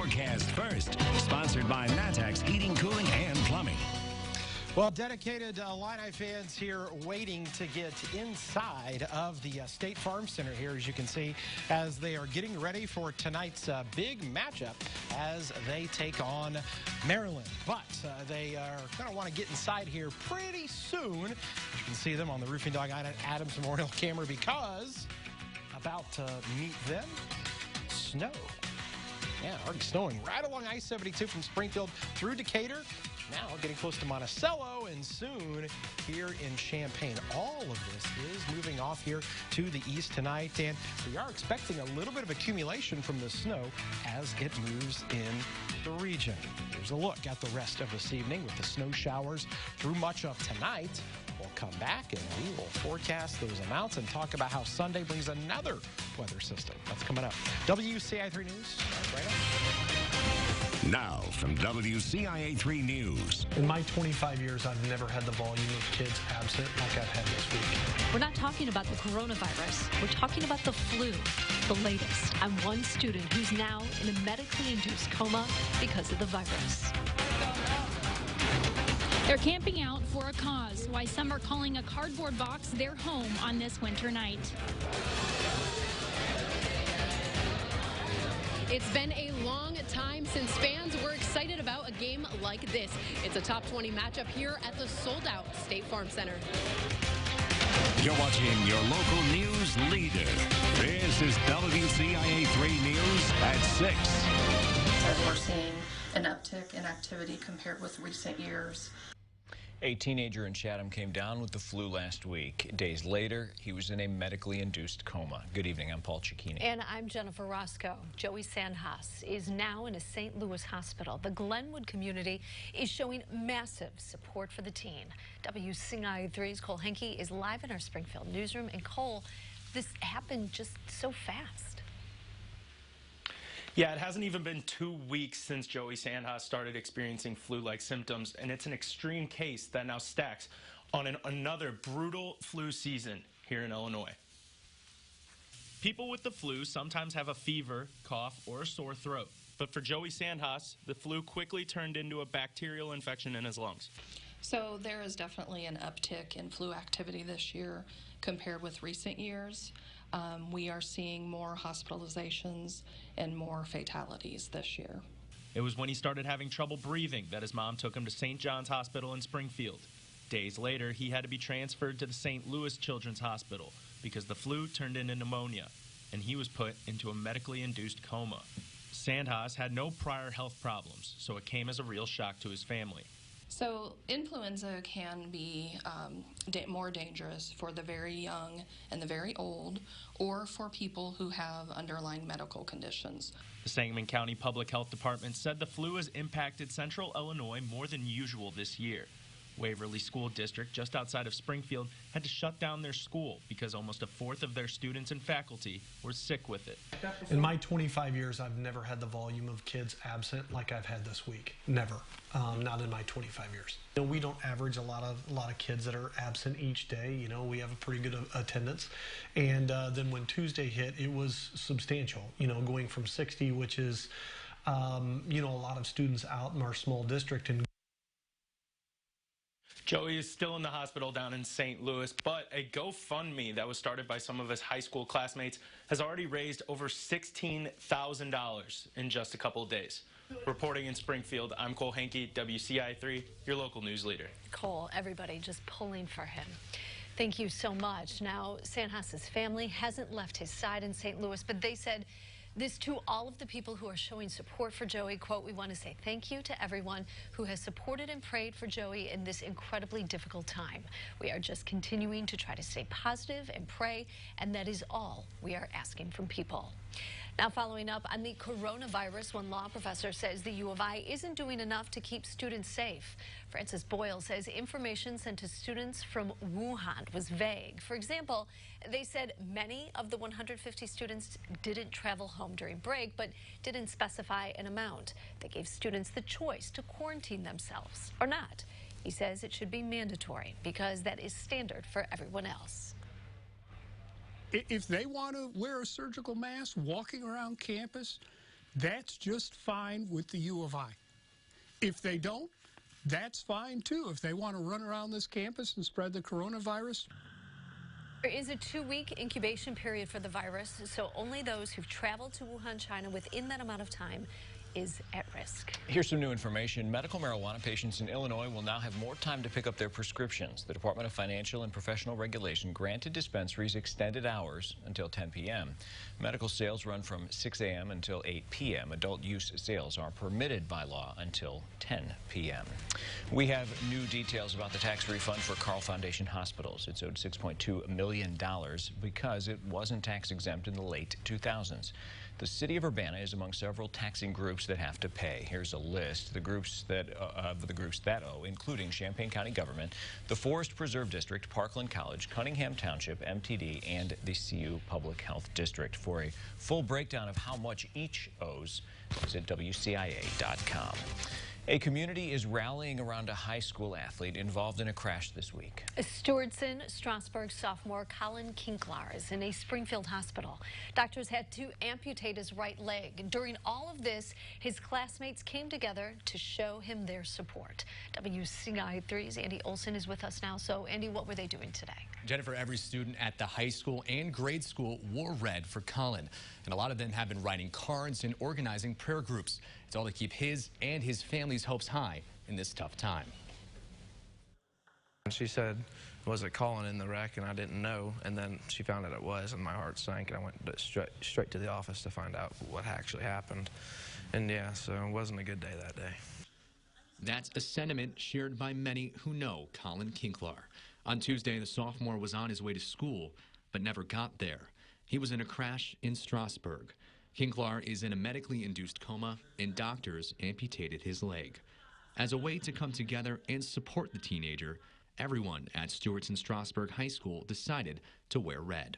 forecast first. Sponsored by Matex Heating, Cooling, and Plumbing. Well, dedicated Illini fans here waiting to get inside of the State Farm Center here, as you can see, as they are getting ready for tonight's big matchup as they take on Maryland. But they are going to want to get inside here pretty soon. You can see them on the Roofing Dog Adams Memorial camera because about to meet them, snow. Yeah, already snowing right along I-72 from Springfield through Decatur. Now getting close to Monticello and soon here in Champaign. All of this is moving off here to the east tonight, and we are expecting a little bit of accumulation from the snow as it moves in the region. Here's a look at the rest of this evening with the snow showers through much of tonight. We'll come back and we will forecast those amounts and talk about how Sunday brings another weather system. That's coming up. WCIA 3 News, right up. Now from WCIA 3 News. In my 25 years, I've never had the volume of kids absent like I've had this week. We're not talking about the coronavirus. We're talking about the flu, the latest. I'm one student who's now in a medically induced coma because of the virus. They're camping out for a cause, why some are calling a cardboard box their home on this winter night. It's been a long time since fans were excited about a game like this. It's a top 20 matchup here at the sold-out State Farm Center. You're watching your local news leader. This is WCIA 3 News at 6. As we're seeing an uptick in activity compared with recent years. A teenager in Chatham came down with the flu last week. Days later, he was in a medically induced coma. Good evening, I'm Paul Cicchini. And I'm Jennifer Roscoe. Joey Sandhaas is now in a St. Louis hospital. The Glenwood community is showing massive support for the teen. WCIA 3's Cole Henke is live in our Springfield newsroom. And Cole, this happened just so fast. Yeah, it hasn't even been 2 weeks since Joey Sandhaas started experiencing flu-like symptoms, and it's an extreme case that now stacks on another brutal flu season here in Illinois. People with the flu sometimes have a fever, cough, or a sore throat. But for Joey Sandhaas, the flu quickly turned into a bacterial infection in his lungs. So there is definitely an uptick in flu activity this year compared with recent years. We are seeing more hospitalizations and more fatalities this year. It was when he started having trouble breathing that his mom took him to St. John's Hospital in Springfield. Days later, he had to be transferred to the St. Louis Children's Hospital because the flu turned into pneumonia, and he was put into a medically induced coma. Sandhaas had no prior health problems, so it came as a real shock to his family. So influenza can be more dangerous for the very young and the very old, or for people who have underlying medical conditions. The Sangamon County Public Health Department said the flu has impacted central Illinois more than usual this year. Waverly School District, just outside of Springfield, had to shut down their school because almost a fourth of their students and faculty were sick with it. In my 25 years, I've never had the volume of kids absent like I've had this week. Never. Not in my 25 years. You know, we don't average a lot of kids that are absent each day. You know, we have a pretty good attendance. And then when Tuesday hit, it was substantial. You know, going from 60, which is, you know, a lot of students out in our small district, and Joey is still in the hospital down in St. Louis, but a GoFundMe that was started by some of his high school classmates has already raised over $16,000 in just a couple of days. Reporting in Springfield, I'm Cole Henke, WCIA 3, your local news leader. Cole, everybody just pulling for him. Thank you so much. Now, Sandhaas's family hasn't left his side in St. Louis, but they said this to all of the people who are showing support for Joey. Quote, "We want to say thank you to everyone who has supported and prayed for Joey in this incredibly difficult time. We are just continuing to try to stay positive and pray, and that is all we are asking from people." Now, following up on the coronavirus, one law professor says the U of I isn't doing enough to keep students safe. Francis Boyle says information sent to students from Wuhan was vague. For example, they said many of the 150 students didn't travel home during break, but didn't specify an amount. They gave students the choice to quarantine themselves or not. He says it should be mandatory because that is standard for everyone else. If they want to wear a surgical mask walking around campus, that's just fine with the U of I. If they don't, that's fine too. If they want to run around this campus and spread the coronavirus. There is a 2-week incubation period for the virus, so only those who've traveled to Wuhan, China within that amount of time is at risk. Here's some new information. Medical marijuana patients in Illinois will now have more time to pick up their prescriptions. The Department of Financial and Professional Regulation granted dispensaries extended hours until 10 p.m. Medical sales run from 6 a.m. until 8 p.m. Adult use sales are permitted by law until 10 p.m. We have new details about the tax refund for Carle Foundation hospitals. It's owed $6.2 million because it wasn't tax exempt in the late 2000s. The city of Urbana is among several taxing groups that have to pay. Here's a list of the groups that owe, including Champaign County Government, the Forest Preserve District, Parkland College, Cunningham Township, MTD, and the CU Public Health District. For a full breakdown of how much each owes, visit WCIA.com. A community is rallying around a high school athlete involved in a crash this week. Stewardson Strasburg sophomore Colin Kinklar is in a Springfield hospital. Doctors had to amputate his right leg. During all of this, his classmates came together to show him their support. WCIA 3's Andy Olson is with us now. So, Andy, what were they doing today? Jennifer, every student at the high school and grade school wore red for Colin, and a lot of them have been writing cards and organizing prayer groups. It's all to keep his and his family's hopes high in this tough time. She said, was it Colin in the wreck? And I didn't know, and then she found out it was, and my heart sank, and I went straight to the office to find out what actually happened. And yeah, so it wasn't a good day that day. That's a sentiment shared by many who know Colin Kinklar. On Tuesday, the sophomore was on his way to school, but never got there. He was in a crash in Strasburg. Kinklar is in a medically induced coma, and doctors amputated his leg. As a way to come together and support the teenager, everyone at Stewardson Strasburg High School decided to wear red.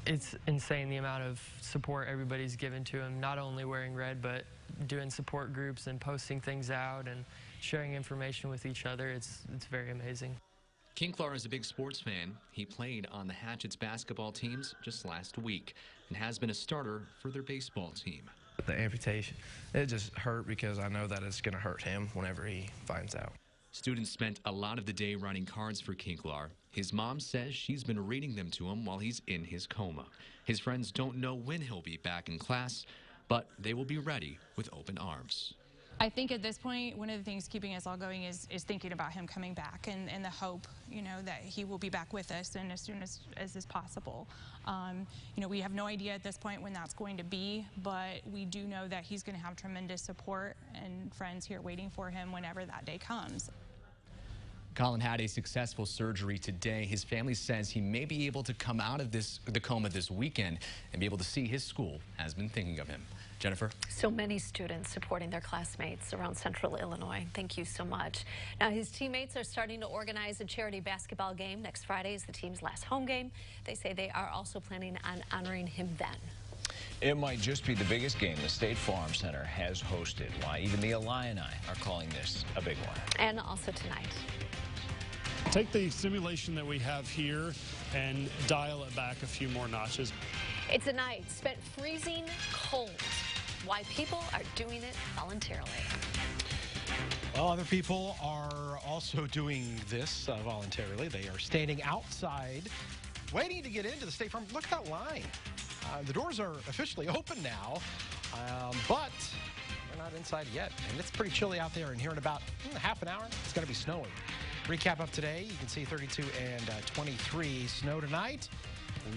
It's insane the amount of support everybody's given to him, not only wearing red, but doing support groups and posting things out and sharing information with each other. It's very amazing. Kinklar is a big sports fan. He played on the Hatchets basketball teams just last week and has been a starter for their baseball team. The amputation, it just hurt because I know that it's going to hurt him whenever he finds out. Students spent a lot of the day writing cards for Kinklar. His mom says she's been reading them to him while he's in his coma. His friends don't know when he'll be back in class, but they will be ready with open arms. I think at this point, one of the things keeping us all going is thinking about him coming back and the hope, that he will be back with us and as soon as is possible. We have no idea at this point when that's going to be, but we do know that he's going to have tremendous support and friends here waiting for him whenever that day comes. Colin had a successful surgery today. His family says he may be able to come out of the coma this weekend and be able to see his school has been thinking of him. Jennifer? So many students supporting their classmates around Central Illinois. Thank you so much. Now, his teammates are starting to organize a charity basketball game. Next Friday is the team's last home game. They say they are also planning on honoring him then. It might just be the biggest game the State Farm Center has hosted. Why even the Illini are calling this a big one. And also tonight. Take the simulation that we have here and dial it back a few more notches. It's a night spent freezing cold. Why people are doing it voluntarily. Well, other people are also doing this voluntarily. They are standing outside, waiting to get into the State Farm. Look at that line. The doors are officially open now, but they're not inside yet. And it's pretty chilly out there. And here in about half an hour, it's going to be snowing. Recap of today, you can see 32 and 23 snow tonight.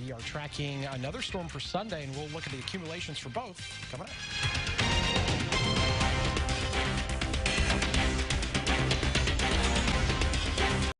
We are tracking another storm for Sunday, and we'll look at the accumulations for both coming up.